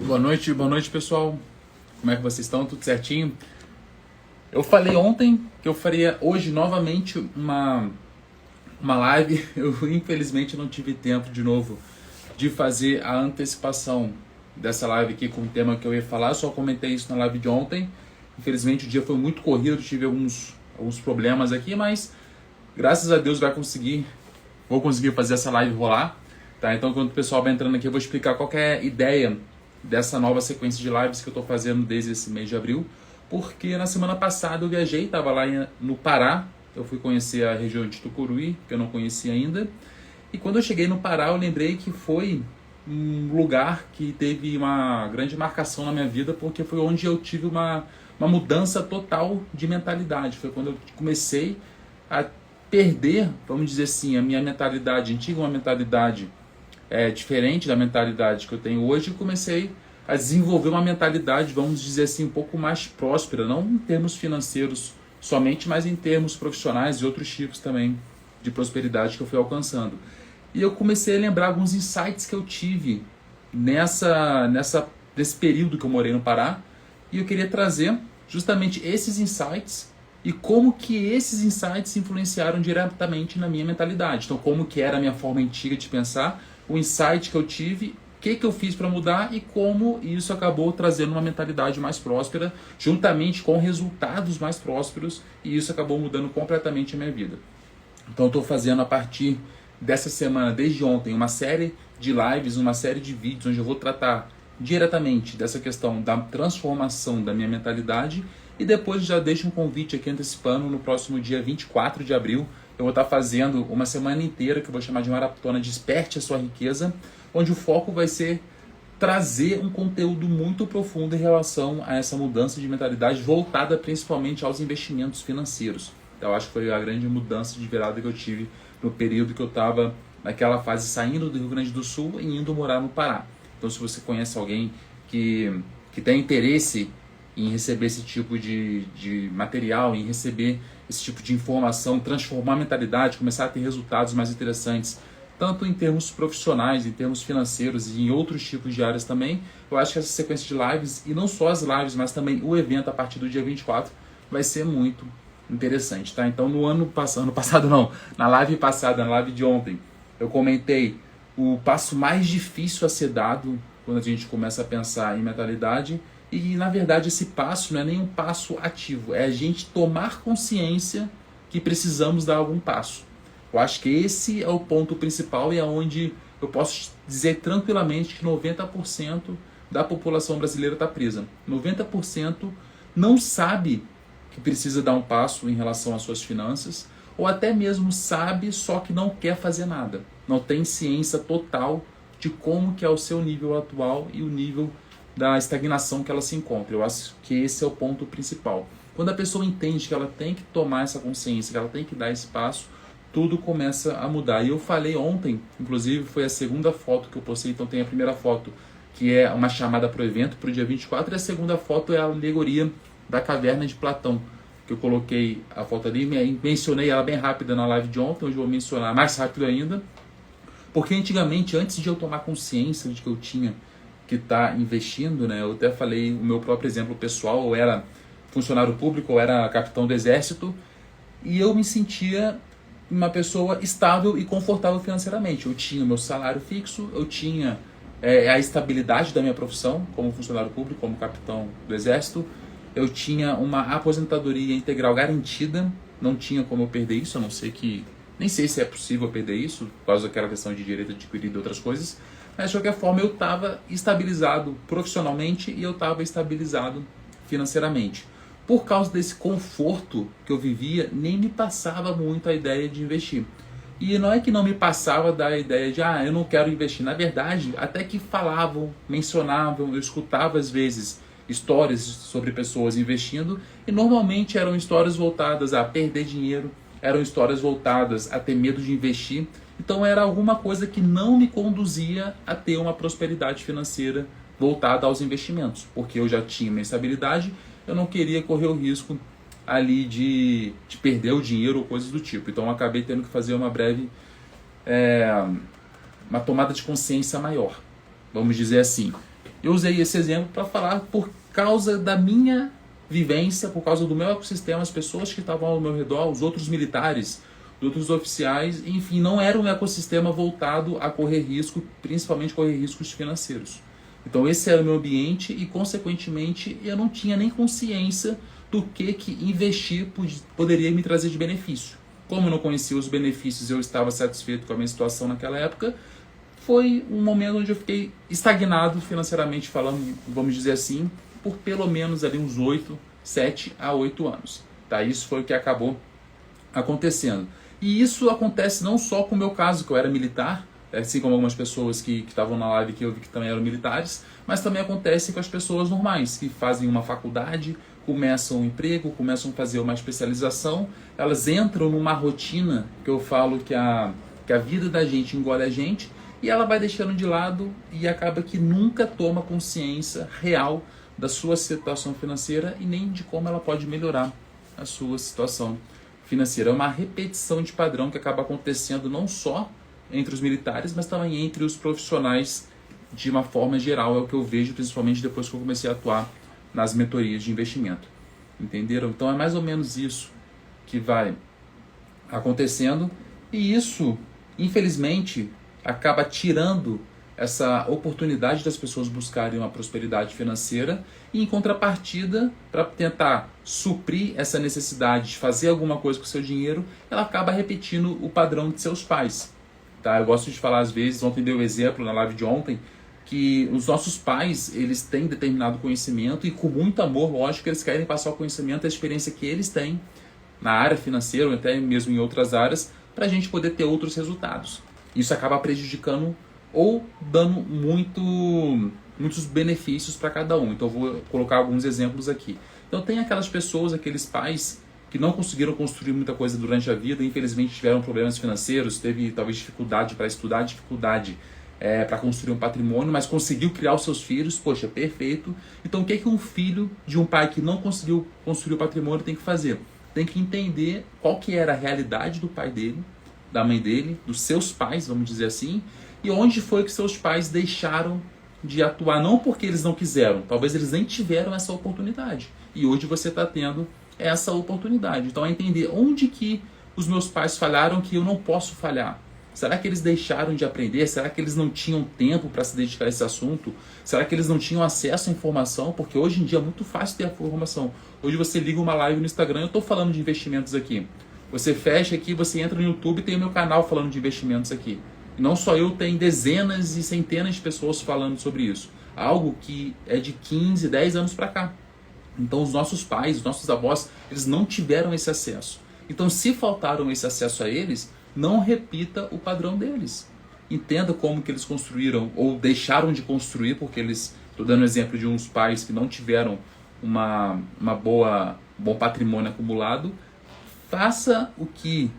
Boa noite pessoal. Como é que vocês estão? Tudo certinho? Eu falei ontem que eu faria hoje novamente uma live. Eu infelizmente não tive tempo de novo de fazer a antecipação dessa live aqui com o tema que eu ia falar. Eu só comentei isso na live de ontem. Infelizmente o dia foi muito corrido, tive alguns problemas aqui, mas graças a Deus vou conseguir fazer essa live rolar. Tá? Então quando o pessoal vai entrando aqui eu vou explicar qual que é a ideia dessa nova sequência de lives que eu estou fazendo desde esse mês de abril, porque na semana passada eu viajei, estava lá no Pará, eu fui conhecer a região de Tucuruí, que eu não conhecia ainda, e quando eu cheguei no Pará eu lembrei que foi um lugar que teve uma grande marcação na minha vida, porque foi onde eu tive uma mudança total de mentalidade, foi quando eu comecei a perder, vamos dizer assim, a minha mentalidade antiga, uma mentalidade diferente da mentalidade que eu tenho hoje, e comecei a desenvolver uma mentalidade, vamos dizer assim, um pouco mais próspera, não em termos financeiros somente, mas em termos profissionais e outros tipos também de prosperidade que eu fui alcançando. E eu comecei a lembrar alguns insights que eu tive nesse período que eu morei no Pará, e eu queria trazer justamente esses insights e como que esses insights influenciaram diretamente na minha mentalidade. Então, como que era a minha forma antiga de pensar, o insight que eu tive, o que eu fiz para mudar e como isso acabou trazendo uma mentalidade mais próspera, juntamente com resultados mais prósperos, e isso acabou mudando completamente a minha vida. Então eu estou fazendo a partir dessa semana, desde ontem, uma série de lives, uma série de vídeos onde eu vou tratar diretamente dessa questão da transformação da minha mentalidade, e depois já deixo um convite aqui antecipando, no próximo dia 24 de abril, eu vou estar fazendo uma semana inteira, que eu vou chamar de Maratona Desperte a Sua Riqueza, onde o foco vai ser trazer um conteúdo muito profundo em relação a essa mudança de mentalidade, voltada principalmente aos investimentos financeiros. Então, eu acho que foi a grande mudança de virada que eu tive no período que eu estava naquela fase saindo do Rio Grande do Sul e indo morar no Pará. Então, se você conhece alguém que tem interesse em receber esse tipo de material, em receber esse tipo de informação, transformar a mentalidade, começar a ter resultados mais interessantes, tanto em termos profissionais, em termos financeiros e em outros tipos de áreas também, eu acho que essa sequência de lives, e não só as lives, mas também o evento a partir do dia 24, vai ser muito interessante, tá? Então, na live passada, na live de ontem, eu comentei o passo mais difícil a ser dado quando a gente começa a pensar em mentalidade. E, na verdade, esse passo não é nem um passo ativo, é a gente tomar consciência que precisamos dar algum passo. Eu acho que esse é o ponto principal e é onde eu posso dizer tranquilamente que 90% da população brasileira está presa. 90% não sabe que precisa dar um passo em relação às suas finanças, ou até mesmo sabe, só que não quer fazer nada. Não tem ciência total de como que é o seu nível atual e o nível da estagnação que ela se encontra. Eu acho que esse é o ponto principal. Quando a pessoa entende que ela tem que tomar essa consciência, que ela tem que dar esse passo, tudo começa a mudar. E eu falei ontem, inclusive foi a segunda foto que eu postei, então tem a primeira foto que é uma chamada para o evento, para o dia 24, e a segunda foto é a alegoria da caverna de Platão, que eu coloquei a foto ali, mencionei ela bem rápida na live de ontem, hoje eu vou mencionar mais rápido ainda, porque antigamente, antes de eu tomar consciência de que eu tinha que está investindo, né? Eu até falei o meu próprio exemplo pessoal, eu era funcionário público, eu era capitão do exército, e eu me sentia uma pessoa estável e confortável financeiramente. Eu tinha o meu salário fixo, eu tinha a estabilidade da minha profissão como funcionário público, como capitão do exército, eu tinha uma aposentadoria integral garantida, não tinha como eu perder isso, a não ser que, nem sei se é possível perder isso, por causa daquela questão de direito adquirido e outras coisas, mas de qualquer forma eu estava estabilizado profissionalmente e eu estava estabilizado financeiramente. Por causa desse conforto que eu vivia, nem me passava muito a ideia de investir. E não é que não me passava da ideia de, eu não quero investir. Na verdade, até que falavam, mencionavam, eu escutava às vezes histórias sobre pessoas investindo, e normalmente eram histórias voltadas a perder dinheiro, eram histórias voltadas a ter medo de investir. Então era alguma coisa que não me conduzia a ter uma prosperidade financeira voltada aos investimentos, porque eu já tinha minha estabilidade, eu não queria correr o risco ali de perder o dinheiro ou coisas do tipo. Então eu acabei tendo que fazer uma breve uma tomada de consciência maior, vamos dizer assim. Eu usei esse exemplo para falar por causa da minha vivência, por causa do meu ecossistema, as pessoas que estavam ao meu redor, os outros militares, os outros oficiais, enfim, não era um ecossistema voltado a correr risco, principalmente correr riscos financeiros. Então esse era o meu ambiente e, consequentemente, eu não tinha nem consciência do que investir poderia me trazer de benefício. Como eu não conhecia os benefícios e eu estava satisfeito com a minha situação naquela época, foi um momento onde eu fiquei estagnado financeiramente falando, vamos dizer assim, por pelo menos ali uns 7 a 8 anos. Tá? Isso foi o que acabou acontecendo. E isso acontece não só com o meu caso, que eu era militar, assim como algumas pessoas que estavam na live que eu vi que também eram militares, mas também acontece com as pessoas normais, que fazem uma faculdade, começam um emprego, começam a fazer uma especialização, elas entram numa rotina que eu falo que a vida da gente engole a gente, e ela vai deixando de lado e acaba que nunca toma consciência real da sua situação financeira e nem de como ela pode melhorar a sua situação financeira. É uma repetição de padrão que acaba acontecendo não só entre os militares, mas também entre os profissionais de uma forma geral. É o que eu vejo, principalmente depois que eu comecei a atuar nas mentorias de investimento. Entenderam? Então é mais ou menos isso que vai acontecendo, e isso, infelizmente, acaba tirando essa oportunidade das pessoas buscarem uma prosperidade financeira, e em contrapartida, para tentar suprir essa necessidade de fazer alguma coisa com o seu dinheiro, ela acaba repetindo o padrão de seus pais. Tá? Eu gosto de falar às vezes, ontem dei o exemplo na live de ontem, que os nossos pais, eles têm determinado conhecimento e com muito amor, lógico, eles querem passar o conhecimento, a experiência que eles têm na área financeira ou até mesmo em outras áreas, para a gente poder ter outros resultados. Isso acaba prejudicando ou dando muitos benefícios para cada um. Então eu vou colocar alguns exemplos aqui. Então tem aquelas pessoas, aqueles pais que não conseguiram construir muita coisa durante a vida, infelizmente tiveram problemas financeiros, teve talvez dificuldade para estudar, dificuldade para construir um patrimônio, mas conseguiu criar os seus filhos, poxa, perfeito. Então o que um filho de um pai que não conseguiu construir o patrimônio tem que fazer? Tem que entender qual que era a realidade do pai dele, da mãe dele, dos seus pais, vamos dizer assim, e onde foi que seus pais deixaram de atuar, não porque eles não quiseram, talvez eles nem tiveram essa oportunidade, e hoje você está tendo essa oportunidade. Então é entender onde que os meus pais falharam que eu não posso falhar. Será que eles deixaram de aprender? Será que eles não tinham tempo para se dedicar a esse assunto? Será que eles não tinham acesso à informação? Porque hoje em dia é muito fácil ter a informação. Hoje você liga uma live no Instagram, eu estou falando de investimentos aqui. Você fecha aqui, você entra no YouTube e tem o meu canal falando de investimentos aqui. E não só eu, tem dezenas e centenas de pessoas falando sobre isso. Algo que é de 15, 10 anos para cá. Então os nossos pais, os nossos avós, eles não tiveram esse acesso. Então se faltaram esse acesso a eles, não repita o padrão deles. Entenda como que eles construíram ou deixaram de construir, porque eles... Estou dando exemplo de uns pais que não tiveram bom patrimônio acumulado. Faça o que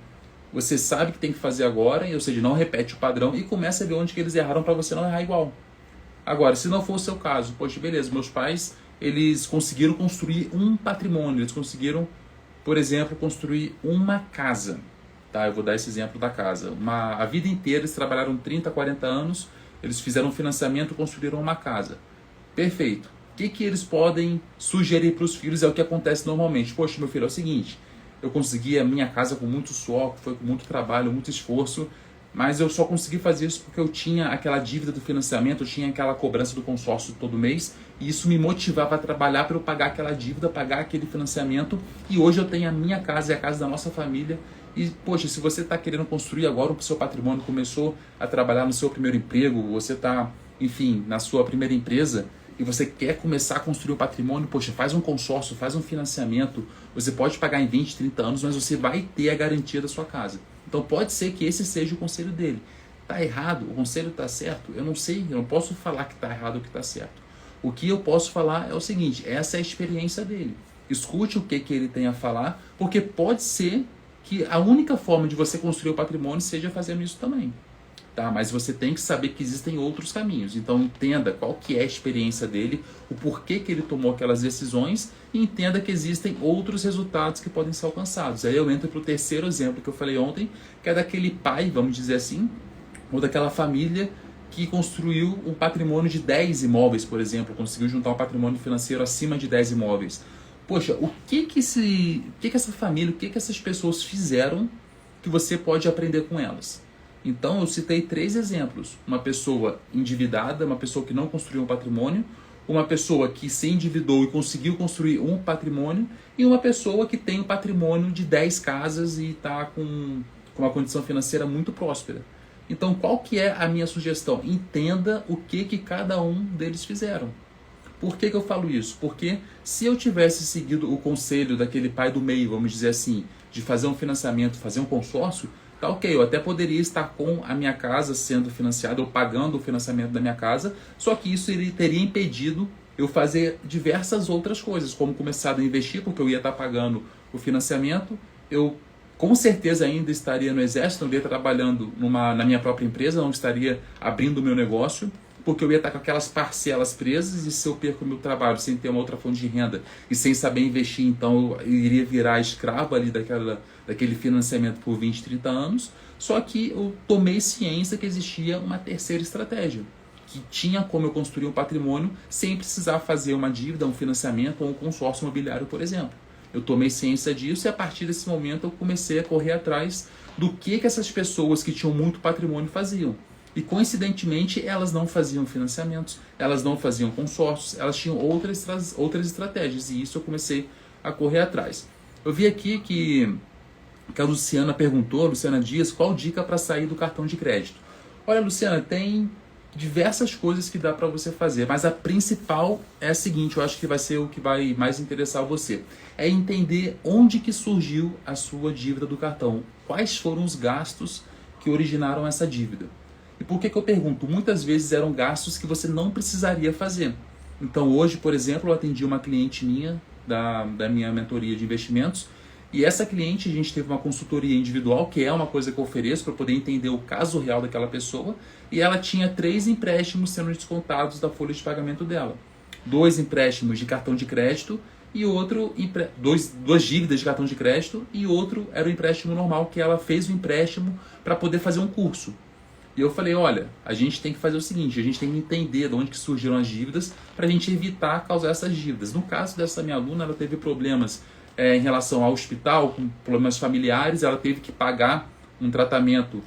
você sabe que tem que fazer agora, ou seja, não repete o padrão e comece a ver onde que eles erraram para você não errar igual. Agora, se não for o seu caso, poxa, beleza, meus pais, eles conseguiram construir um patrimônio, eles conseguiram, por exemplo, construir uma casa. Tá, eu vou dar esse exemplo da casa. A vida inteira eles trabalharam 30, 40 anos, eles fizeram um financiamento e construíram uma casa. Perfeito. O que eles podem sugerir para os filhos? É o que acontece normalmente. Poxa, meu filho, é o seguinte, eu consegui a minha casa com muito suor, foi com muito trabalho, muito esforço, mas eu só consegui fazer isso porque eu tinha aquela dívida do financiamento, eu tinha aquela cobrança do consórcio todo mês, e isso me motivava a trabalhar para eu pagar aquela dívida, pagar aquele financiamento, e hoje eu tenho a minha casa e a casa da nossa família. E, poxa, se você está querendo construir agora o seu patrimônio, começou a trabalhar no seu primeiro emprego, você está, enfim, na sua primeira empresa, e você quer começar a construir o patrimônio, poxa, faz um consórcio, faz um financiamento, você pode pagar em 20, 30 anos, mas você vai ter a garantia da sua casa. Então pode ser que esse seja o conselho dele. Está errado? O conselho está certo? Eu não sei, eu não posso falar que está errado ou que está certo. O que eu posso falar é o seguinte, essa é a experiência dele. Escute o que ele tem a falar, porque pode ser que a única forma de você construir o patrimônio seja fazendo isso também. Tá? Mas você tem que saber que existem outros caminhos. Então entenda qual que é a experiência dele, o porquê que ele tomou aquelas decisões, e entenda que existem outros resultados que podem ser alcançados. Aí eu entro para o terceiro exemplo que eu falei ontem, que é daquele pai, vamos dizer assim, ou daquela família que construiu um patrimônio de 10 imóveis, por exemplo, conseguiu juntar um patrimônio financeiro acima de 10 imóveis. Poxa, o que essa família, o que essas pessoas fizeram que você pode aprender com elas? Então, eu citei 3 exemplos. Uma pessoa endividada, uma pessoa que não construiu um patrimônio, uma pessoa que se endividou e conseguiu construir um patrimônio, e uma pessoa que tem um patrimônio de 10 casas e está com uma condição financeira muito próspera. Então, qual que é a minha sugestão? Entenda o que cada um deles fizeram. Por que eu falo isso? Porque se eu tivesse seguido o conselho daquele pai do meio, vamos dizer assim, de fazer um financiamento, fazer um consórcio, tá ok, eu até poderia estar com a minha casa sendo financiada ou pagando o financiamento da minha casa, só que isso ele teria impedido eu fazer diversas outras coisas, como começar a investir, porque eu ia estar pagando o financiamento, eu com certeza ainda estaria no exército, eu ia estar trabalhando na minha própria empresa, não estaria abrindo o meu negócio, porque eu ia estar com aquelas parcelas presas, e se eu perco o meu trabalho sem ter uma outra fonte de renda e sem saber investir, então eu iria virar escravo ali daquele financiamento por 20, 30 anos. Só que eu tomei ciência que existia uma terceira estratégia, que tinha como eu construir um patrimônio sem precisar fazer uma dívida, um financiamento ou um consórcio imobiliário, por exemplo. Eu tomei ciência disso e a partir desse momento eu comecei a correr atrás do que essas pessoas que tinham muito patrimônio faziam. E coincidentemente elas não faziam financiamentos, elas não faziam consórcios, elas tinham outras estratégias, e isso eu comecei a correr atrás. Eu vi aqui que a Luciana perguntou, Luciana Dias, qual dica para sair do cartão de crédito? Olha, Luciana, tem diversas coisas que dá para você fazer, mas a principal é a seguinte, eu acho que vai ser o que vai mais interessar você, é entender onde que surgiu a sua dívida do cartão, quais foram os gastos que originaram essa dívida. E por que eu pergunto? Muitas vezes eram gastos que você não precisaria fazer. Então hoje, por exemplo, eu atendi uma cliente minha da minha mentoria de investimentos, e essa cliente, a gente teve uma consultoria individual, que é uma coisa que eu ofereço para poder entender o caso real daquela pessoa, e ela tinha 3 empréstimos sendo descontados da folha de pagamento dela. 2 empréstimos de cartão de crédito e outro, duas dívidas de cartão de crédito, e outro era o empréstimo normal, que ela fez o empréstimo para poder fazer um curso. E eu falei, olha, a gente tem que fazer o seguinte, a gente tem que entender de onde que surgiram as dívidas para a gente evitar causar essas dívidas. No caso dessa minha aluna, ela teve problemas em relação ao hospital, com problemas familiares, ela teve que pagar um tratamento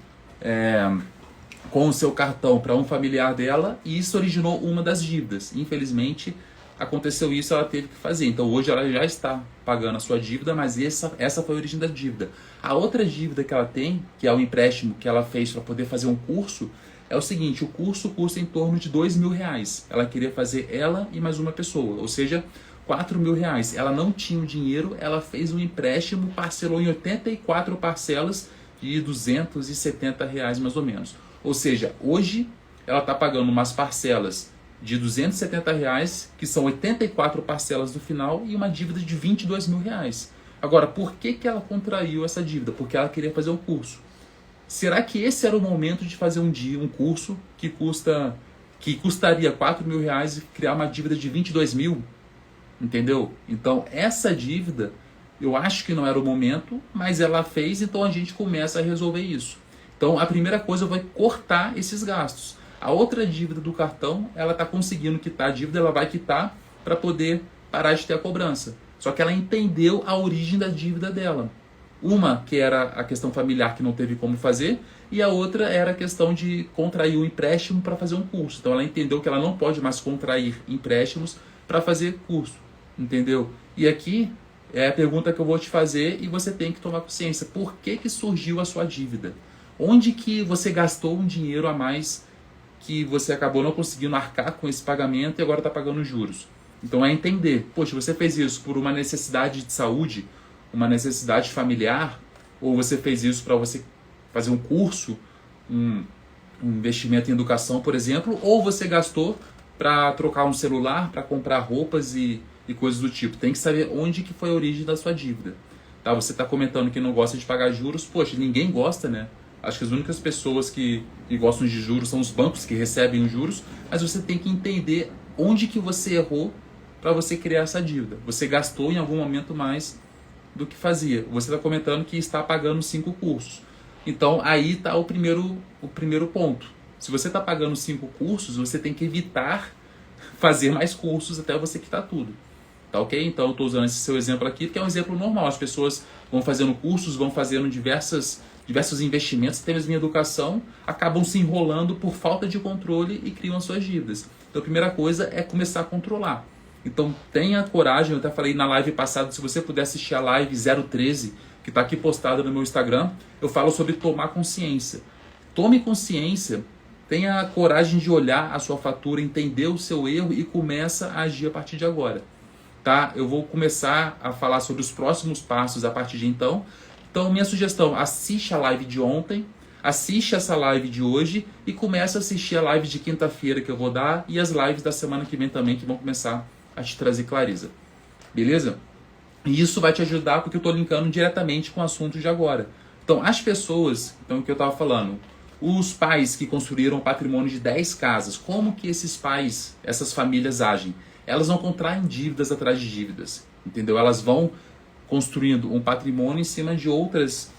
com o seu cartão para um familiar dela, e isso originou uma das dívidas. Infelizmente, aconteceu isso, ela teve que fazer. Então hoje ela já está pagando a sua dívida, mas essa foi a origem da dívida. A outra dívida que ela tem, que é o empréstimo que ela fez para poder fazer um curso, é o seguinte, o curso custa em torno de R$2.000. Ela queria fazer ela e mais uma pessoa, ou seja, R$4.000. Ela não tinha o dinheiro, ela fez um empréstimo, parcelou em 84 parcelas de R$270 mais ou menos. Ou seja, hoje ela está pagando umas parcelas de R$270, que são 84 parcelas no final, e uma dívida de R$22.000. Agora, por que ela contraiu essa dívida? Porque ela queria fazer um curso. Será que esse era o momento de fazer um curso que custaria R$4.000 e criar uma dívida de R$22.000? Entendeu? Então, essa dívida, eu acho que não era o momento, mas ela fez, então a gente começa a resolver isso. Então, a primeira coisa vai cortar esses gastos. A outra dívida do cartão, ela está conseguindo quitar a dívida, ela vai quitar para poder parar de ter a cobrança. Só que ela entendeu a origem da dívida dela. Uma que era a questão familiar, que não teve como fazer, e a outra era a questão de contrair um empréstimo para fazer um curso. Então ela entendeu que ela não pode mais contrair empréstimos para fazer curso. Entendeu? E aqui é a pergunta que eu vou te fazer, e você tem que tomar consciência. Por que surgiu a sua dívida? Onde que você gastou um dinheiro a mais que você acabou não conseguindo arcar com esse pagamento e agora está pagando juros? Então é entender, poxa, você fez isso por uma necessidade de saúde, uma necessidade familiar, ou você fez isso para você fazer um curso, um investimento em educação, por exemplo, ou você gastou para trocar um celular, para comprar roupas e coisas do tipo. Tem que saber onde que foi a origem da sua dívida. Tá? Você está comentando que não gosta de pagar juros, poxa, ninguém gosta, né? Acho que as únicas pessoas que gostam de juros são os bancos que recebem os juros, mas você tem que entender onde que você errou para você criar essa dívida. Você gastou em algum momento mais do que fazia. Você está comentando que está pagando 5 cursos. Então aí está o primeiro ponto. Se você está pagando 5 cursos, você tem que evitar fazer mais cursos até você quitar tudo. Tá ok? Então eu estou usando esse seu exemplo aqui, porque é um exemplo normal. As pessoas vão fazendo cursos, vão fazendo diversos investimentos, até mesmo em educação, acabam se enrolando por falta de controle e criam as suas dívidas. Então a primeira coisa é começar a controlar. Então tenha coragem, eu até falei na live passada, se você puder assistir a live 013, que está aqui postada no meu Instagram, eu falo sobre tomar consciência. Tome consciência, tenha a coragem de olhar a sua fatura, entender o seu erro e começa a agir a partir de agora. Tá? Eu vou começar a falar sobre os próximos passos a partir de então. Então, minha sugestão, assiste a live de ontem, assiste essa live de hoje e começa a assistir a live de quinta-feira que eu vou dar e as lives da semana que vem também, que vão começar a te trazer clareza. Beleza? E isso vai te ajudar porque eu estou linkando diretamente com o assunto de agora. Então, as pessoas, então o que eu estava falando, os pais que construíram um patrimônio de 10 casas, como que esses pais, essas famílias agem? Elas não contraem dívidas atrás de dívidas, entendeu? Elas vão construindo um patrimônio em cima de outros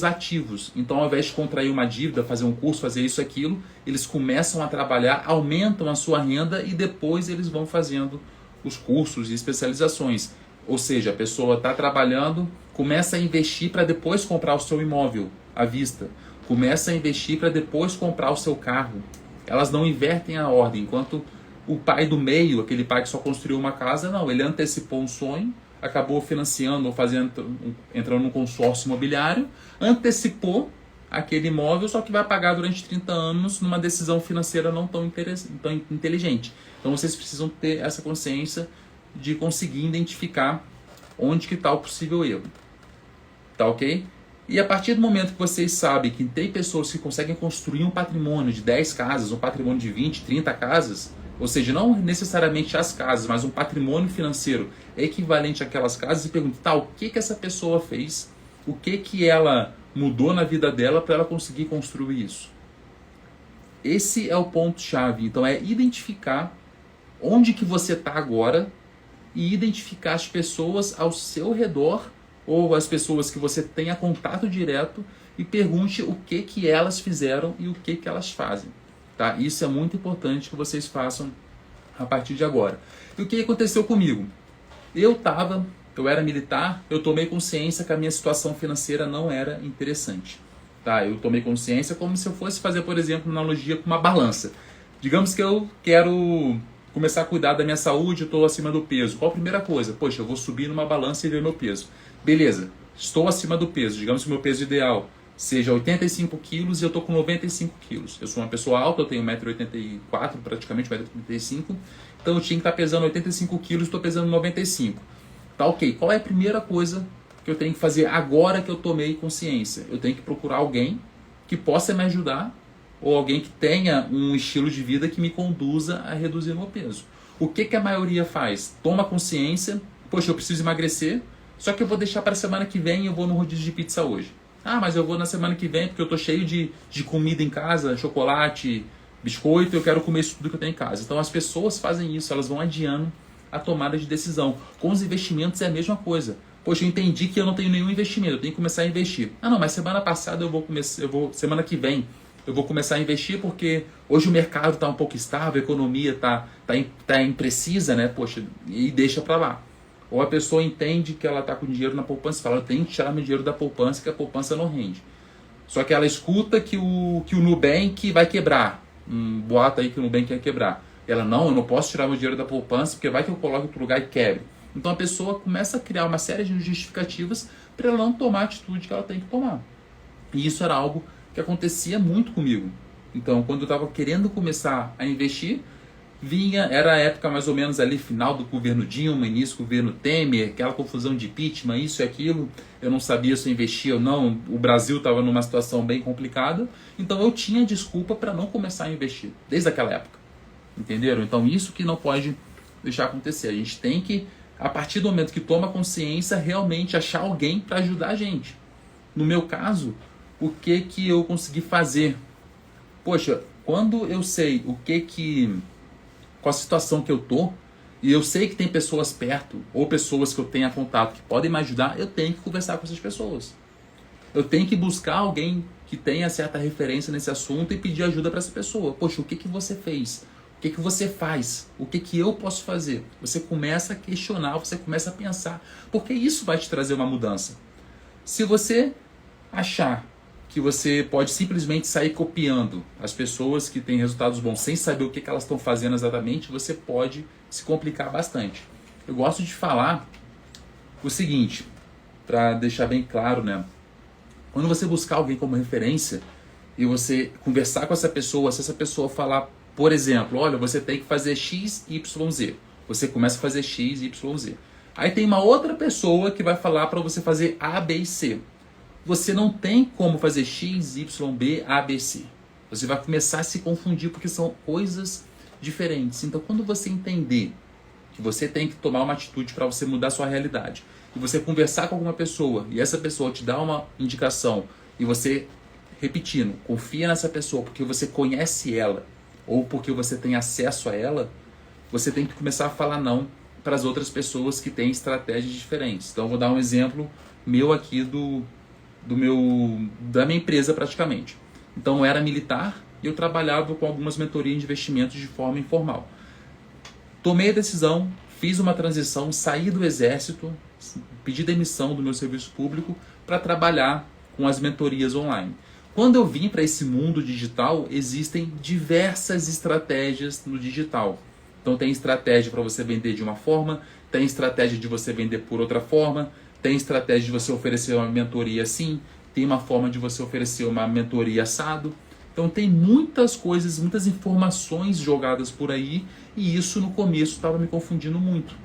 ativos. Então, ao invés de contrair uma dívida, fazer um curso, fazer isso, aquilo, eles começam a trabalhar, aumentam a sua renda e depois eles vão fazendo os cursos e especializações. Ou seja, a pessoa está trabalhando, começa a investir para depois comprar o seu imóvel à vista. Começa a investir para depois comprar o seu carro. Elas não invertem a ordem, enquanto o pai do meio, aquele pai que só construiu uma casa, não, ele antecipou um sonho, acabou financiando ou entrando num consórcio imobiliário, antecipou aquele imóvel, só que vai pagar durante 30 anos numa decisão financeira não tão inteligente. Então vocês precisam ter essa consciência de conseguir identificar onde que está o possível erro. Tá ok? E a partir do momento que vocês sabem que tem pessoas que conseguem construir um patrimônio de 10 casas, um patrimônio de 20, 30 casas, ou seja, não necessariamente as casas, mas um patrimônio financeiro equivalente àquelas casas, e pergunta, tá, o que essa pessoa fez? O que ela mudou na vida dela para ela conseguir construir isso? Esse é o ponto-chave. Então é identificar onde que você está agora e identificar as pessoas ao seu redor ou as pessoas que você tenha contato direto e pergunte o que elas fizeram e o que elas fazem. Tá? Isso é muito importante que vocês façam a partir de agora. E o que aconteceu comigo? Eu era militar, eu tomei consciência que a minha situação financeira não era interessante. Tá? Eu tomei consciência como se eu fosse fazer, por exemplo, uma analogia com uma balança. Digamos que eu quero começar a cuidar da minha saúde, eu estou acima do peso. Qual a primeira coisa? Poxa, eu vou subir numa balança e ver meu peso. Beleza, estou acima do peso. Digamos que o meu peso ideal seja 85 quilos e eu estou com 95 quilos. Eu sou uma pessoa alta, eu tenho 1,84m, praticamente 1,85m. Então eu tinha que estar pesando 85 quilos e estou pesando 95. Tá ok, qual é a primeira coisa que eu tenho que fazer agora que eu tomei consciência? Eu tenho que procurar alguém que possa me ajudar ou alguém que tenha um estilo de vida que me conduza a reduzir o meu peso. O que a maioria faz? Toma consciência, poxa, eu preciso emagrecer, só que eu vou deixar para a semana que vem e eu vou no rodízio de pizza hoje. Ah, mas eu vou na semana que vem porque eu estou cheio de comida em casa, chocolate, biscoito, eu quero comer isso tudo que eu tenho em casa. Então as pessoas fazem isso, elas vão adiando a tomada de decisão. Com os investimentos é a mesma coisa. Poxa, eu entendi que eu não tenho nenhum investimento, eu tenho que começar a investir. Ah não, mas semana passada semana que vem eu vou começar a investir porque hoje o mercado está um pouco estável, a economia está imprecisa, né? Poxa, e deixa para lá. Ou a pessoa entende que ela está com dinheiro na poupança e fala, eu tenho que tirar meu dinheiro da poupança, que a poupança não rende. Só que ela escuta que o Nubank vai quebrar. Um boato aí que o Nubank vai quebrar. Ela, não, eu não posso tirar meu dinheiro da poupança, porque vai que eu coloco em outro lugar e quebre. Então a pessoa começa a criar uma série de justificativas para ela não tomar a atitude que ela tem que tomar. E isso era algo que acontecia muito comigo. Então, quando eu estava querendo começar a investir, era a época mais ou menos ali, final do governo Dilma, início do governo Temer, aquela confusão de impeachment, isso e aquilo, eu não sabia se eu investia ou não, o Brasil estava numa situação bem complicada, então eu tinha desculpa para não começar a investir, desde aquela época, entenderam? Então isso que não pode deixar acontecer, a gente tem que, a partir do momento que toma consciência, realmente achar alguém para ajudar a gente. No meu caso, o que eu consegui fazer? Poxa, quando eu sei qual a situação que eu tô, e eu sei que tem pessoas perto, ou pessoas que eu tenha contato que podem me ajudar, eu tenho que conversar com essas pessoas. Eu tenho que buscar alguém que tenha certa referência nesse assunto e pedir ajuda para essa pessoa. Poxa, o que que você fez? O que que você faz? O que que eu posso fazer? Você começa a questionar, você começa a pensar, porque isso vai te trazer uma mudança. Se você achar que você pode simplesmente sair copiando as pessoas que têm resultados bons sem saber o que elas estão fazendo exatamente, você pode se complicar bastante. Eu gosto de falar o seguinte, para deixar bem claro, né? Quando você buscar alguém como referência e você conversar com essa pessoa, se essa pessoa falar, por exemplo, olha, você tem que fazer X, Y, Z. Você começa a fazer X, Y, Z. Aí tem uma outra pessoa que vai falar para você fazer A, B e C. Você não tem como fazer X, Y, B, A, B, C. Você vai começar a se confundir porque são coisas diferentes. Então, quando você entender que você tem que tomar uma atitude para você mudar a sua realidade, e você conversar com alguma pessoa, e essa pessoa te dá uma indicação, e você, repetindo, confia nessa pessoa porque você conhece ela, ou porque você tem acesso a ela, você tem que começar a falar não para as outras pessoas que têm estratégias diferentes. Então, eu vou dar um exemplo meu aqui da minha empresa praticamente. Então eu era militar e eu trabalhava com algumas mentorias de investimentos de forma informal. Tomei a decisão, fiz uma transição, saí do exército, pedi demissão do meu serviço público para trabalhar com as mentorias online. Quando eu vim para esse mundo digital, existem diversas estratégias no digital. Então tem estratégia para você vender de uma forma, tem estratégia de você vender por outra forma, tem estratégia de você oferecer uma mentoria assim, tem uma forma de você oferecer uma mentoria assado. Então tem muitas coisas, muitas informações jogadas por aí e isso no começo estava me confundindo muito.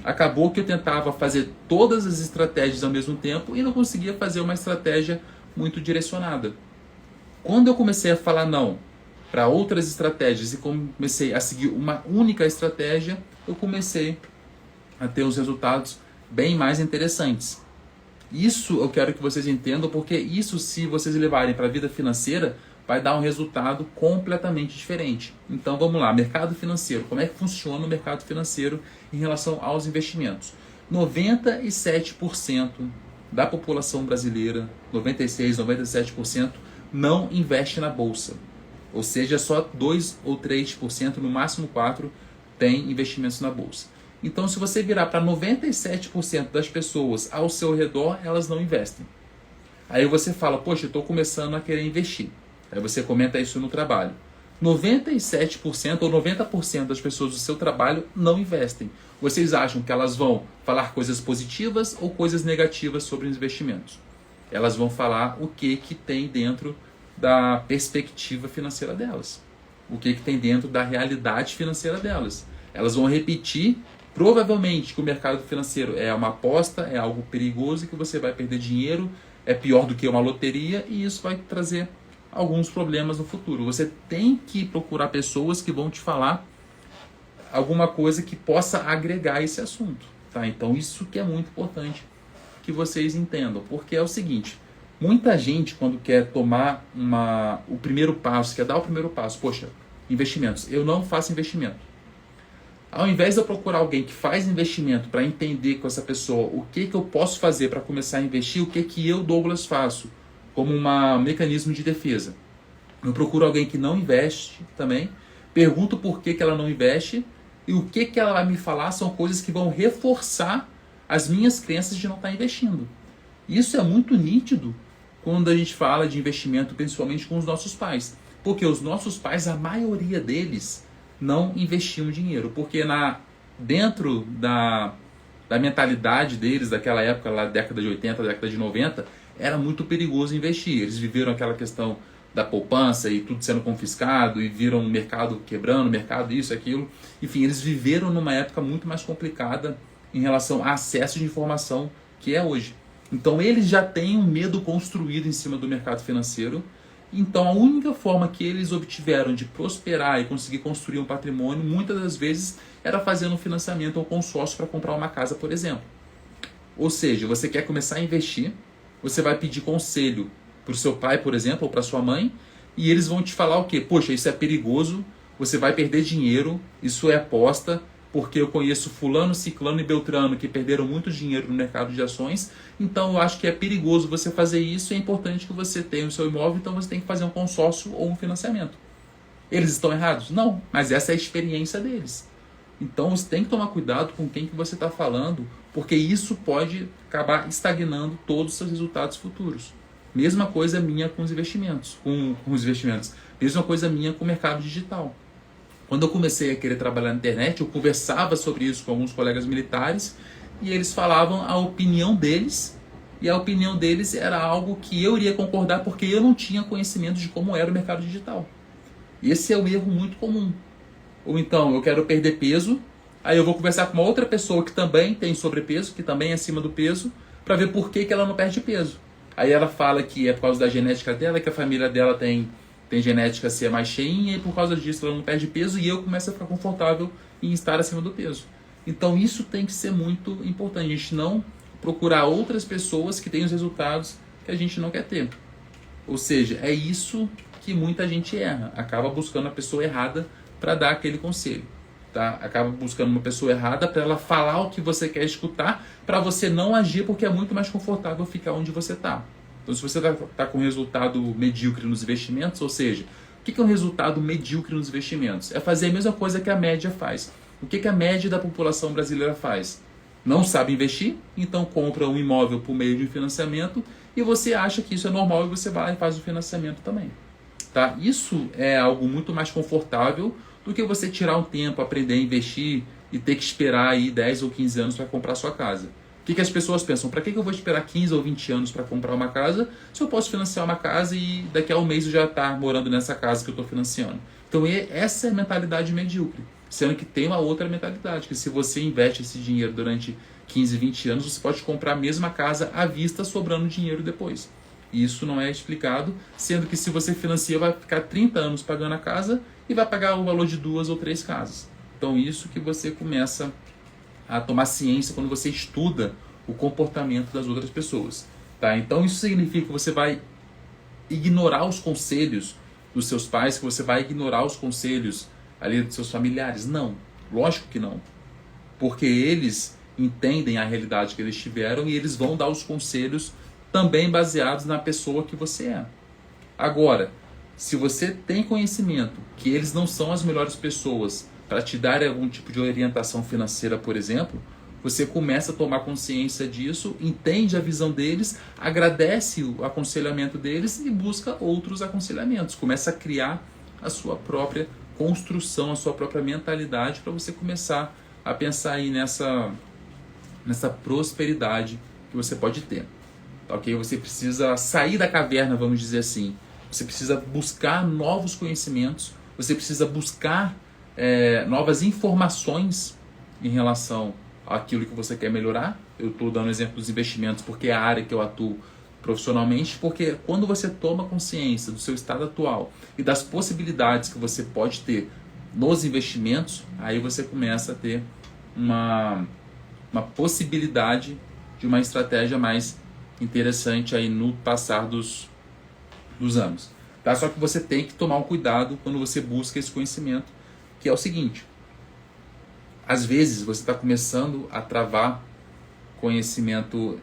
Acabou que eu tentava fazer todas as estratégias ao mesmo tempo e não conseguia fazer uma estratégia muito direcionada. Quando eu comecei a falar não para outras estratégias e comecei a seguir uma única estratégia, eu comecei a ter os resultados bem mais interessantes. Isso eu quero que vocês entendam, porque isso, se vocês levarem para a vida financeira, vai dar um resultado completamente diferente. Então vamos lá, mercado financeiro. Como é que funciona o mercado financeiro em relação aos investimentos? 97% da população brasileira, 96%, 97%, não investe na bolsa. Ou seja, só 2 ou 3%, no máximo 4%, tem investimentos na bolsa. Então, se você virar para 97% das pessoas ao seu redor, elas não investem. Aí você fala, poxa, eu estou começando a querer investir. Aí você comenta isso no trabalho. 97% ou 90% das pessoas do seu trabalho não investem. Vocês acham que elas vão falar coisas positivas ou coisas negativas sobre os investimentos? Elas vão falar o que tem dentro da perspectiva financeira delas. O que tem dentro da realidade financeira delas. Elas vão repetir, provavelmente, que o mercado financeiro é uma aposta, é algo perigoso, que você vai perder dinheiro, é pior do que uma loteria e isso vai trazer alguns problemas no futuro. Você tem que procurar pessoas que vão te falar alguma coisa que possa agregar esse assunto. Tá? Então isso que é muito importante que vocês entendam, porque é o seguinte, muita gente quando quer tomar o primeiro passo, quer dar o primeiro passo, poxa, investimentos, eu não faço investimento. Ao invés de eu procurar alguém que faz investimento para entender com essa pessoa o que eu posso fazer para começar a investir, o que eu, Douglas, faço como um mecanismo de defesa. Eu procuro alguém que não investe também, pergunto por que ela não investe e o que ela vai me falar são coisas que vão reforçar as minhas crenças de não estar investindo. Isso é muito nítido quando a gente fala de investimento, principalmente com os nossos pais. Porque os nossos pais, a maioria deles, não investiam dinheiro. Porque dentro da mentalidade deles, daquela época, lá década de 80, década de 90, era muito perigoso investir. Eles viveram aquela questão da poupança e tudo sendo confiscado e viram o mercado quebrando, o mercado isso, aquilo. Enfim, eles viveram numa época muito mais complicada em relação a acesso de informação que é hoje. Então eles já têm um medo construído em cima do mercado financeiro. Então a única forma que eles obtiveram de prosperar e conseguir construir um patrimônio, muitas das vezes, era fazendo um financiamento ou consórcio para comprar uma casa, por exemplo. Ou seja, você quer começar a investir, você vai pedir conselho para o seu pai, por exemplo, ou para sua mãe, e eles vão te falar o quê? Poxa, isso é perigoso, você vai perder dinheiro, isso é aposta, porque eu conheço fulano, ciclano e beltrano que perderam muito dinheiro no mercado de ações, então eu acho que é perigoso você fazer isso, é importante que você tenha o seu imóvel, então você tem que fazer um consórcio ou um financiamento. Eles estão errados? Não, mas essa é a experiência deles. Então você tem que tomar cuidado com quem que você está falando, porque isso pode acabar estagnando todos os seus resultados futuros. Mesma coisa minha com os investimentos, com os investimentos. Mesma coisa minha com o mercado digital. Quando eu comecei a querer trabalhar na internet, eu conversava sobre isso com alguns colegas militares e eles falavam a opinião deles, e a opinião deles era algo que eu iria concordar porque eu não tinha conhecimento de como era o mercado digital. E esse é um erro muito comum. Ou então, eu quero perder peso, aí eu vou conversar com uma outra pessoa que também tem sobrepeso, que também é acima do peso, para ver por que ela não perde peso. Aí ela fala que é por causa da genética dela, que a família dela tem genética a ser mais cheinha, e por causa disso ela não perde peso, e eu começo a ficar confortável em estar acima do peso. Então isso tem que ser muito importante, a gente não procurar outras pessoas que têm os resultados que a gente não quer ter. Ou seja, é isso que muita gente erra, acaba buscando a pessoa errada para dar aquele conselho, tá? Acaba buscando uma pessoa errada para ela falar o que você quer escutar, para você não agir, porque é muito mais confortável ficar onde você está. Então, se você está com resultado medíocre nos investimentos, ou seja, o que é um resultado medíocre nos investimentos? É fazer a mesma coisa que a média faz. O que a média da população brasileira faz? Não sabe investir, então compra um imóvel por meio de um financiamento e você acha que isso é normal e você vai lá e faz o financiamento também. Tá? Isso é algo muito mais confortável do que você tirar um tempo, aprender a investir e ter que esperar aí 10 ou 15 anos para comprar sua casa. O que as pessoas pensam? Para que eu vou esperar 15 ou 20 anos para comprar uma casa se eu posso financiar uma casa e daqui a um mês eu já estar morando nessa casa que eu estou financiando? Então essa é a mentalidade medíocre. Sendo que tem uma outra mentalidade, que se você investe esse dinheiro durante 15, 20 anos, você pode comprar a mesma casa à vista, sobrando dinheiro depois. E isso não é explicado, sendo que se você financia, vai ficar 30 anos pagando a casa e vai pagar o valor de 2 ou 3 casas. Então isso que você começa a tomar ciência quando você estuda o comportamento das outras pessoas. Tá? Então isso significa que você vai ignorar os conselhos dos seus pais, que você vai ignorar os conselhos ali dos seus familiares? Não, lógico que não. Porque eles entendem a realidade que eles tiveram e eles vão dar os conselhos também baseados na pessoa que você é. Agora, se você tem conhecimento que eles não são as melhores pessoas para te dar algum tipo de orientação financeira, por exemplo, você começa a tomar consciência disso, entende a visão deles, agradece o aconselhamento deles e busca outros aconselhamentos. Começa a criar a sua própria construção, a sua própria mentalidade para você começar a pensar aí nessa prosperidade que você pode ter. Ok? Você precisa sair da caverna, vamos dizer assim. Você precisa buscar novos conhecimentos, você precisa buscar novas informações em relação àquilo que você quer melhorar. Eu estou dando exemplo dos investimentos porque é a área que eu atuo profissionalmente, porque quando você toma consciência do seu estado atual e das possibilidades que você pode ter nos investimentos, aí você começa a ter uma possibilidade de uma estratégia mais interessante aí no passar dos anos. Tá? Só que você tem que tomar um cuidado quando você busca esse conhecimento, que é o seguinte: às vezes você está começando a travar conhecimento,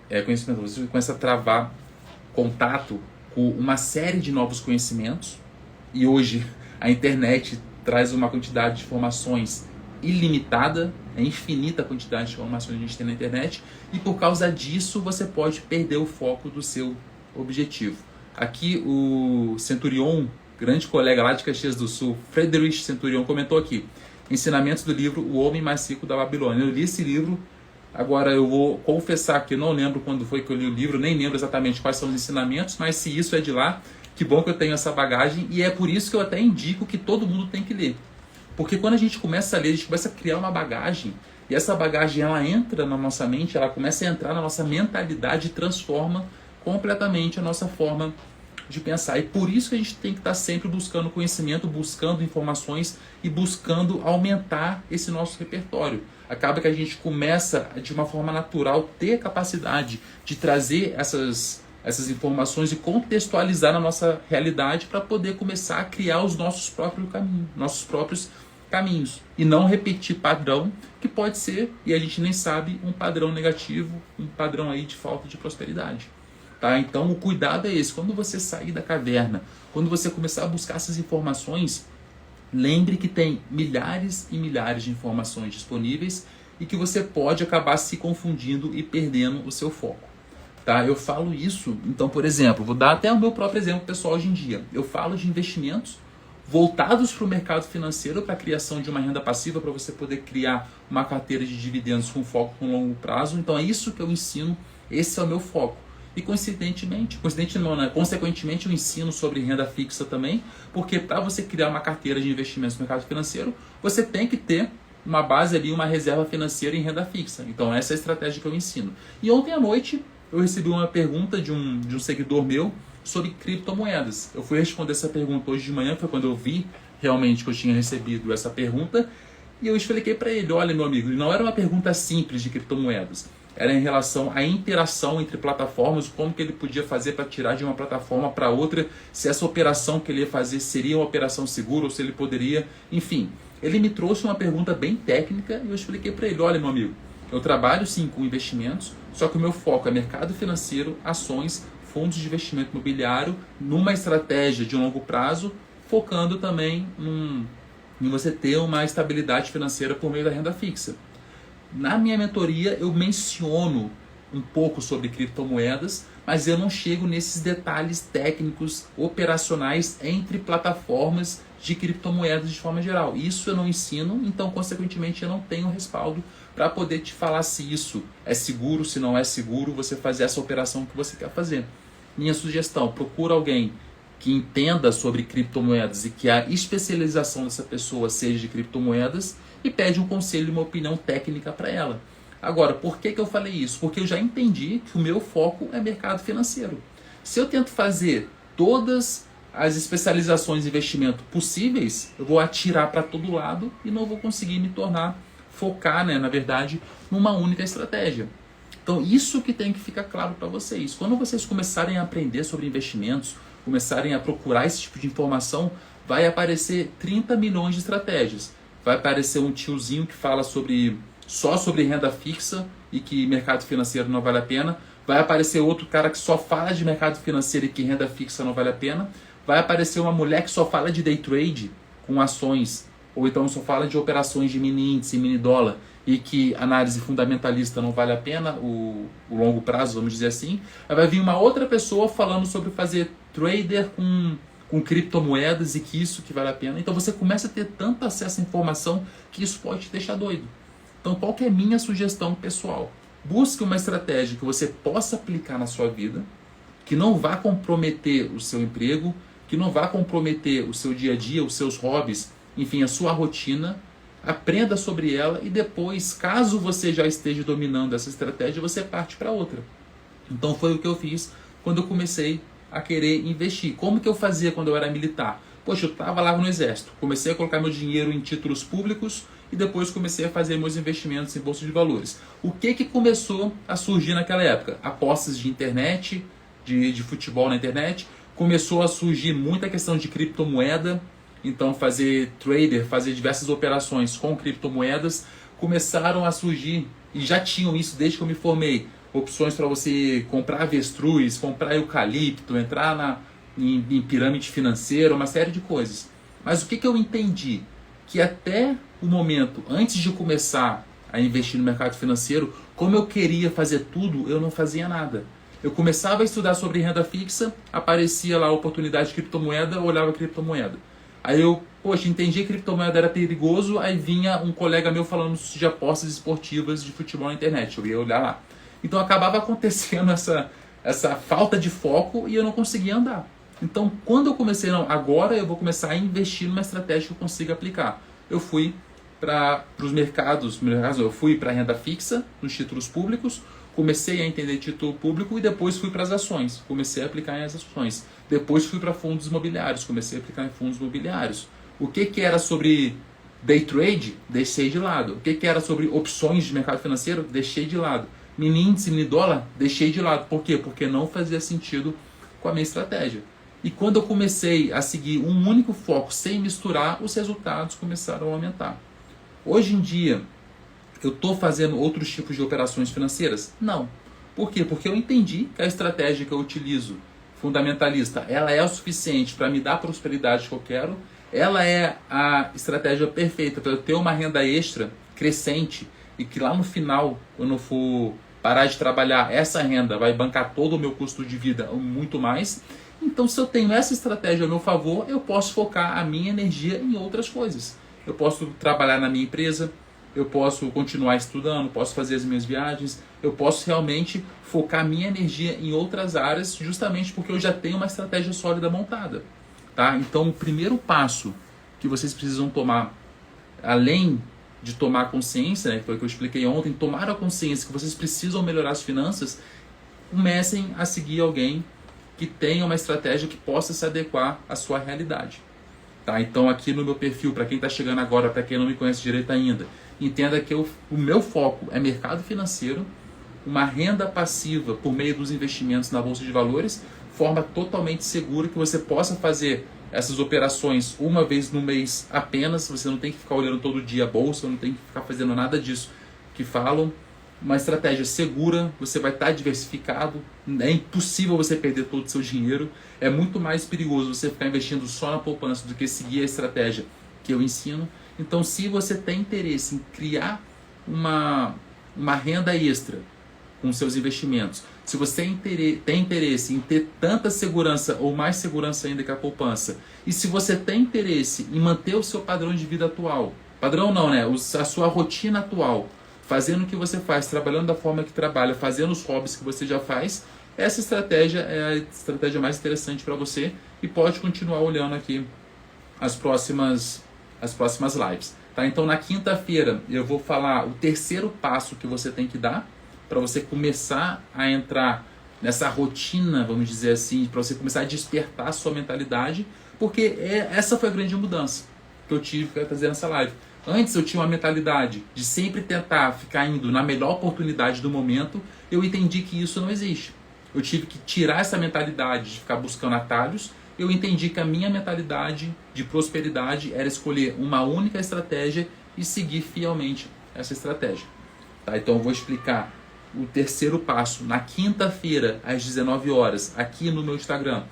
você começa a travar contato com uma série de novos conhecimentos, e hoje a internet traz uma quantidade de informações ilimitada, é infinita a quantidade de informações que a gente tem na internet, e por causa disso você pode perder o foco do seu objetivo. Aqui o Centurion, grande colega lá de Caxias do Sul, Friedrich Centurion, comentou aqui: ensinamentos do livro O Homem Mais Rico da Babilônia. Eu li esse livro, agora eu vou confessar que eu não lembro quando foi que eu li o livro, nem lembro exatamente quais são os ensinamentos, mas se isso é de lá, que bom que eu tenho essa bagagem, e é por isso que eu até indico que todo mundo tem que ler. Porque quando a gente começa a ler, a gente começa a criar uma bagagem, e essa bagagem ela entra na nossa mente, ela começa a entrar na nossa mentalidade e transforma completamente a nossa forma de pensar. E por isso que a gente tem que estar sempre buscando conhecimento, buscando informações e buscando aumentar esse nosso repertório. Acaba que a gente começa, de uma forma natural, ter a capacidade de trazer essas informações e contextualizar na nossa realidade para poder começar a criar os nossos próprios caminhos, nossos próprios caminhos e não repetir padrão que pode ser, e a gente nem sabe, um padrão negativo, um padrão aí de falta de prosperidade. Tá? Então o cuidado é esse. Quando você sair da caverna, quando você começar a buscar essas informações, lembre que tem milhares e milhares de informações disponíveis e que você pode acabar se confundindo e perdendo o seu foco. Tá? Eu falo isso, então, por exemplo, vou dar até o meu próprio exemplo pessoal hoje em dia. Eu falo de investimentos voltados para o mercado financeiro, para a criação de uma renda passiva, para você poder criar uma carteira de dividendos com foco no longo prazo. Então é isso que eu ensino, esse é o meu foco. E consequentemente eu ensino sobre renda fixa também, porque para você criar uma carteira de investimentos no mercado financeiro, você tem que ter uma base ali, uma reserva financeira em renda fixa. Então essa é a estratégia que eu ensino. E ontem à noite eu recebi uma pergunta de um seguidor meu sobre criptomoedas. Eu fui responder essa pergunta hoje de manhã, foi quando eu vi realmente que eu tinha recebido essa pergunta, e eu expliquei para ele, olha meu amigo, não era uma pergunta simples de criptomoedas, era em relação à interação entre plataformas, como que ele podia fazer para tirar de uma plataforma para outra, se essa operação que ele ia fazer seria uma operação segura, ou se ele poderia, enfim. Ele me trouxe uma pergunta bem técnica e eu expliquei para ele, olha meu amigo, eu trabalho sim com investimentos, só que o meu foco é mercado financeiro, ações, fundos de investimento imobiliário, numa estratégia de longo prazo, focando também em você ter uma estabilidade financeira por meio da renda fixa. Na minha mentoria eu menciono um pouco sobre criptomoedas, mas eu não chego nesses detalhes técnicos, operacionais entre plataformas de criptomoedas de forma geral. Isso eu não ensino, então consequentemente eu não tenho respaldo para poder te falar se isso é seguro, se não é seguro, você fazer essa operação que você quer fazer. Minha sugestão, procura alguém que entenda sobre criptomoedas e que a especialização dessa pessoa seja de criptomoedas e pede um conselho e uma opinião técnica para ela. Agora, por que eu falei isso? Porque eu já entendi que o meu foco é mercado financeiro. Se eu tento fazer todas as especializações de investimento possíveis, eu vou atirar para todo lado e não vou conseguir me focar, na verdade, numa única estratégia. Então, isso que tem que ficar claro para vocês. Quando vocês começarem a aprender sobre investimentos, começarem a procurar esse tipo de informação, vai aparecer 30 milhões de estratégias. Vai aparecer um tiozinho que fala só sobre renda fixa e que mercado financeiro não vale a pena. Vai aparecer outro cara que só fala de mercado financeiro e que renda fixa não vale a pena. Vai aparecer uma mulher que só fala de day trade com ações, ou então só fala de operações de mini índice, mini dólar, e que análise fundamentalista não vale a pena, o longo prazo, vamos dizer assim. Aí vai vir uma outra pessoa falando sobre fazer trader com criptomoedas e que isso que vale a pena. Então você começa a ter tanto acesso à informação que isso pode te deixar doido. Então qual que é a minha sugestão pessoal? Busque uma estratégia que você possa aplicar na sua vida, que não vá comprometer o seu emprego, que não vá comprometer o seu dia a dia, os seus hobbies, enfim, a sua rotina. Aprenda sobre ela e depois, caso você já esteja dominando essa estratégia, você parte para outra. Então foi o que eu fiz quando eu comecei a querer investir. Como que eu fazia quando eu era militar? Poxa, eu estava lá no exército, comecei a colocar meu dinheiro em títulos públicos e depois comecei a fazer meus investimentos em bolsa de valores. O que começou a surgir naquela época? Apostas de internet, de futebol na internet, começou a surgir muita questão de criptomoeda. Então fazer trader, fazer diversas operações com criptomoedas, começaram a surgir, e já tinham isso desde que eu me formei, opções para você comprar avestruz, comprar eucalipto, entrar em pirâmide financeira, uma série de coisas. Mas o que eu entendi? Que até o momento, antes de começar a investir no mercado financeiro, como eu queria fazer tudo, eu não fazia nada. Eu começava a estudar sobre renda fixa, aparecia lá a oportunidade de criptomoeda, eu olhava a criptomoeda. Aí eu, entendi que criptomoeda era perigoso, aí vinha um colega meu falando de apostas esportivas de futebol na internet, eu ia olhar lá. Então acabava acontecendo essa falta de foco e eu não conseguia andar. Então quando eu comecei, agora eu vou começar a investir numa estratégia que eu consiga aplicar. Eu fui para os mercados, eu fui para a renda fixa, nos títulos públicos, comecei a entender título público e depois fui para as ações, comecei a aplicar em as ações. Depois fui para fundos imobiliários, comecei a aplicar em fundos imobiliários. O que era sobre day trade? Deixei de lado. O que era sobre opções de mercado financeiro? Deixei de lado. Mini índice, mini dólar? Deixei de lado. Por quê? Porque não fazia sentido com a minha estratégia. E quando eu comecei a seguir um único foco sem misturar, os resultados começaram a aumentar. Hoje em dia, eu estou fazendo outros tipos de operações financeiras? Não. Por quê? Porque eu entendi que a estratégia que eu utilizo, fundamentalista, ela é o suficiente para me dar a prosperidade que eu quero, ela é a estratégia perfeita para eu ter uma renda extra crescente e que lá no final, quando eu for parar de trabalhar, essa renda vai bancar todo o meu custo de vida, muito mais. Então, se eu tenho essa estratégia a meu favor, eu posso focar a minha energia em outras coisas. Eu posso trabalhar na minha empresa, eu posso continuar estudando, posso fazer as minhas viagens, eu posso realmente focar minha energia em outras áreas, justamente porque eu já tenho uma estratégia sólida montada. Tá? Então, o primeiro passo que vocês precisam tomar, além de tomar consciência, né, que foi o que eu expliquei ontem, tomar a consciência que vocês precisam melhorar as finanças, comecem a seguir alguém que tenha uma estratégia que possa se adequar à sua realidade. Tá? Então, aqui no meu perfil, para quem está chegando agora, para quem não me conhece direito ainda, entenda que o meu foco é mercado financeiro, uma renda passiva por meio dos investimentos na Bolsa de Valores, forma totalmente segura que você possa fazer essas operações uma vez no mês apenas, você não tem que ficar olhando todo dia a bolsa, não tem que ficar fazendo nada disso que falam. Uma estratégia segura, você vai estar diversificado, é impossível você perder todo o seu dinheiro, é muito mais perigoso você ficar investindo só na poupança do que seguir a estratégia que eu ensino. Então, se você tem interesse em criar uma renda extra com seus investimentos, se você tem interesse em ter tanta segurança ou mais segurança ainda que a poupança, e se você tem interesse em manter o seu padrão de vida atual, padrão não, né? A sua rotina atual, fazendo o que você faz, trabalhando da forma que trabalha, fazendo os hobbies que você já faz, essa estratégia é a estratégia mais interessante para você e pode continuar olhando aqui as próximas lives. Tá? Então, na quinta-feira, eu vou falar o terceiro passo que você tem que dar para você começar a entrar nessa rotina, vamos dizer assim, para você começar a despertar a sua mentalidade, porque essa foi a grande mudança que eu tive para trazer nessa live. Antes eu tinha uma mentalidade de sempre tentar ficar indo na melhor oportunidade do momento, eu entendi que isso não existe. Eu tive que tirar essa mentalidade de ficar buscando atalhos, eu entendi que a minha mentalidade de prosperidade era escolher uma única estratégia e seguir fielmente essa estratégia. Tá? Então eu vou explicar o terceiro passo na quinta-feira às 19 horas aqui no meu Instagram,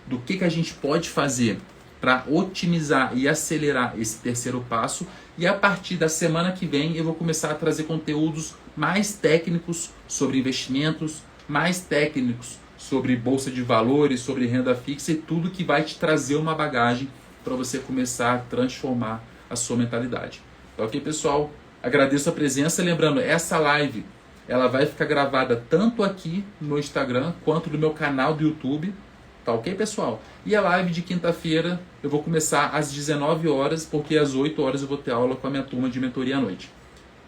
do que a gente pode fazer para otimizar e acelerar esse terceiro passo, e a partir da semana que vem eu vou começar a trazer conteúdos mais técnicos sobre investimentos, mais técnicos sobre bolsa de valores, sobre renda fixa e tudo que vai te trazer uma bagagem para você começar a transformar a sua mentalidade. Tá ok, pessoal? Agradeço a presença, lembrando, essa live ela vai ficar gravada tanto aqui no Instagram quanto no meu canal do YouTube. Tá ok, pessoal? E a live de quinta-feira eu vou começar às 19 horas, porque às 8 horas eu vou ter aula com a minha turma de mentoria à noite.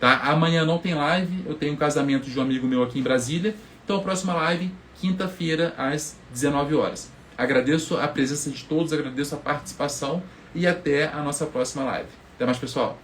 Tá? Amanhã não tem live, eu tenho um casamento de um amigo meu aqui em Brasília. Então a próxima live, quinta-feira, às 19 horas. Agradeço a presença de todos, agradeço a participação e até a nossa próxima live. Até mais, pessoal!